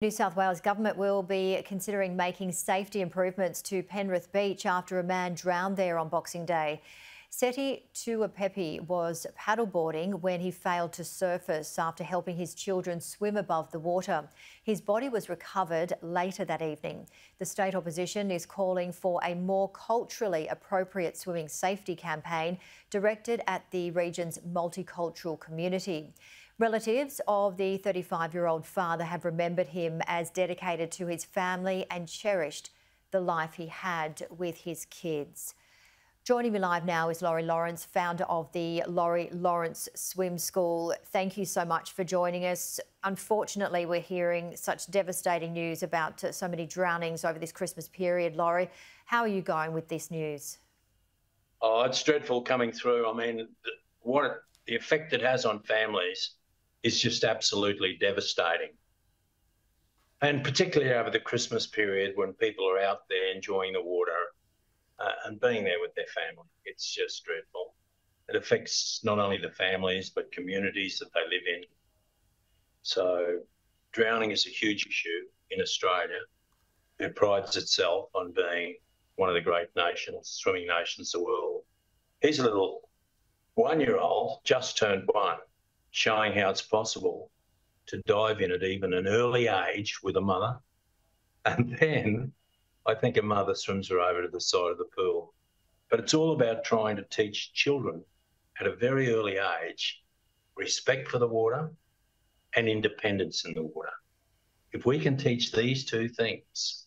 New South Wales government will be considering making safety improvements to Penrith Beach after a man drowned there on Boxing Day. Seti Tuaopepe was paddleboarding when he failed to surface after helping his children swim above the water. His body was recovered later that evening. The state opposition is calling for a more culturally appropriate swimming safety campaign directed at the region's multicultural community. Relatives of the 35-year-old father have remembered him as dedicated to his family and cherished the life he had with his kids. Joining me live now is Laurie Lawrence, founder of the Laurie Lawrence Swim School. Thank you so much for joining us. Unfortunately, we're hearing such devastating news about so many drownings over this Christmas period. Laurie, how are you going with this news? Oh, it's dreadful coming through. I mean, the effect it has on families is just absolutely devastating. And particularly over the Christmas period when people are out there enjoying the water and being there with their family. It's just dreadful. It affects not only the families, but communities that they live in. So drowning is a huge issue in Australia. It prides itself on being one of the great nations, swimming nations of the world. Here's a little 1-year-old, just turned 1, showing how it's possible to dive in at even an early age with a mother. And then I think a mother swims her over to the side of the pool. But it's all about trying to teach children at a very early age respect for the water and independence in the water. If we can teach these two things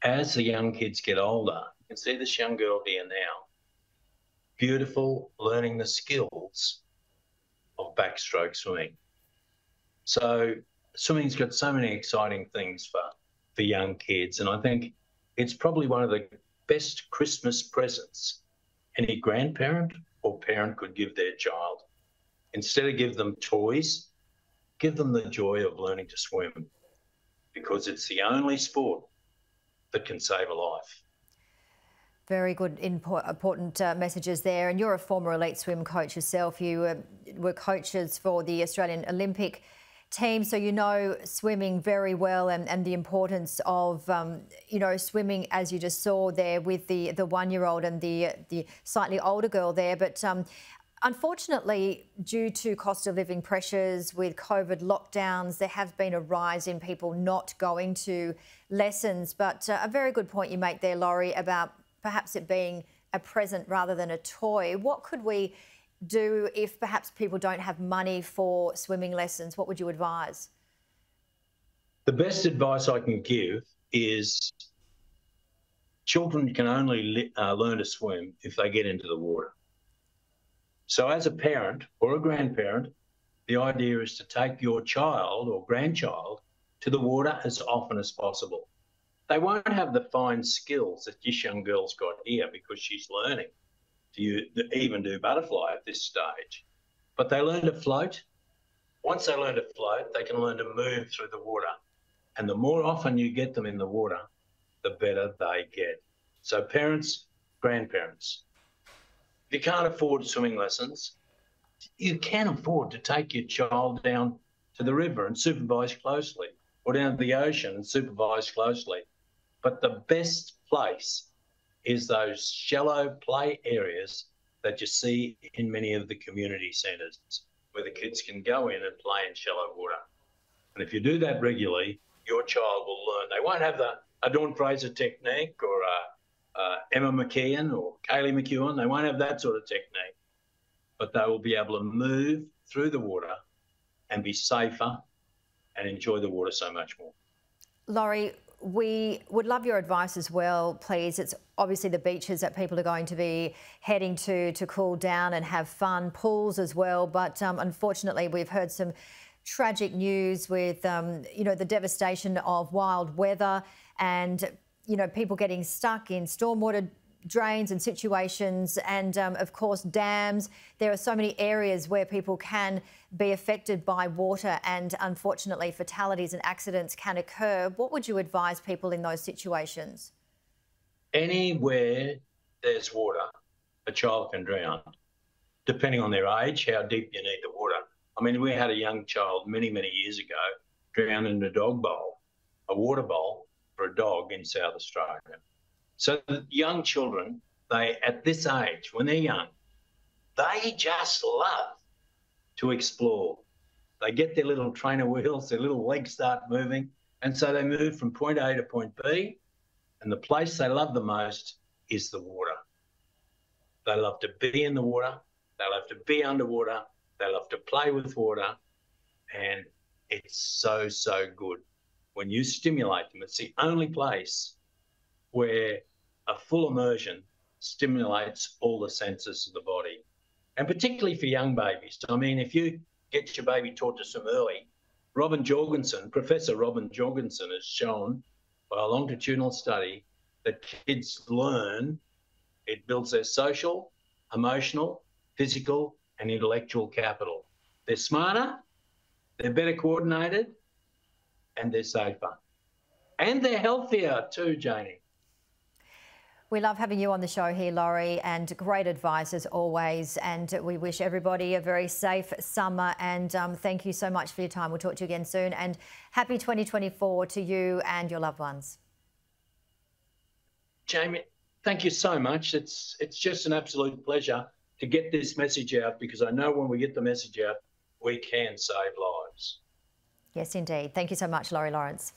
as the young kids get older, you can see this young girl here now, beautiful, learning the skills of backstroke swimming. So swimming's got so many exciting things for young kids, and I think it's probably one of the best Christmas presents any grandparent or parent could give their child. Instead of give them toys, give them the joy of learning to swim, because it's the only sport that can save a life. Very good, important messages there. And you're a former elite swim coach yourself. You were coaches for the Australian Olympic team, so you know swimming very well and the importance of, swimming, as you just saw there with the 1-year-old and the slightly older girl there. But unfortunately, due to cost of living pressures with COVID lockdowns, there has been a rise in people not going to lessons. But a very good point you make there, Laurie, about perhaps it being a present rather than a toy. What could we do if perhaps people don't have money for swimming lessons? What would you advise? The best advice I can give is children can only learn to swim if they get into the water. So as a parent or a grandparent, the idea is to take your child or grandchild to the water as often as possible. They won't have the fine skills that this young girl's got here because she's learning to even do butterfly at this stage. But they learn to float. Once they learn to float, they can learn to move through the water. And the more often you get them in the water, the better they get. So parents, grandparents, if you can't afford swimming lessons, you can afford to take your child down to the river and supervise closely, or down to the ocean and supervise closely. But the best place is those shallow play areas that you see in many of the community centres, where the kids can go in and play in shallow water. And if you do that regularly, your child will learn. They won't have a Dawn Fraser technique or Emma McKeon or Kaylee McEwen. They won't have that sort of technique, but they will be able to move through the water and be safer and enjoy the water so much more. Laurie, we would love your advice as well, please. It's obviously the beaches that people are going to be heading to cool down and have fun, pools as well. But unfortunately, we've heard some tragic news with, the devastation of wild weather and, people getting stuck in stormwater drains and situations and, of course, dams. There are so many areas where people can be affected by water and, unfortunately, fatalities and accidents can occur. What would you advise people in those situations? Anywhere there's water, a child can drown, depending on their age, how deep you need the water. I mean, we had a young child many, many years ago drown in a dog bowl. a water bowl for a dog in South Australia. So the young children, at this age, when they're young, they just love to explore. They get their little trainer wheels, their little legs start moving, and so they move from point A to point B, and the place they love the most is the water. They love to be in the water, they love to be underwater, they love to play with water, and it's so, so good. When you stimulate them, it's the only place where a full immersion stimulates all the senses of the body, and particularly for young babies. I mean, if you get your baby taught to swim early, Professor Robin Jorgensen has shown by a longitudinal study that kids learn, it builds their social, emotional, physical, and intellectual capital. They're smarter, they're better coordinated, and they're safer. And they're healthier too, Janie. We love having you on the show here, Laurie, and great advice as always. And we wish everybody a very safe summer. And thank you so much for your time. We'll talk to you again soon. And happy 2024 to you and your loved ones. Jamie, thank you so much. It's just an absolute pleasure to get this message out, because I know when we get the message out, we can save lives. Yes, indeed. Thank you so much, Laurie Lawrence.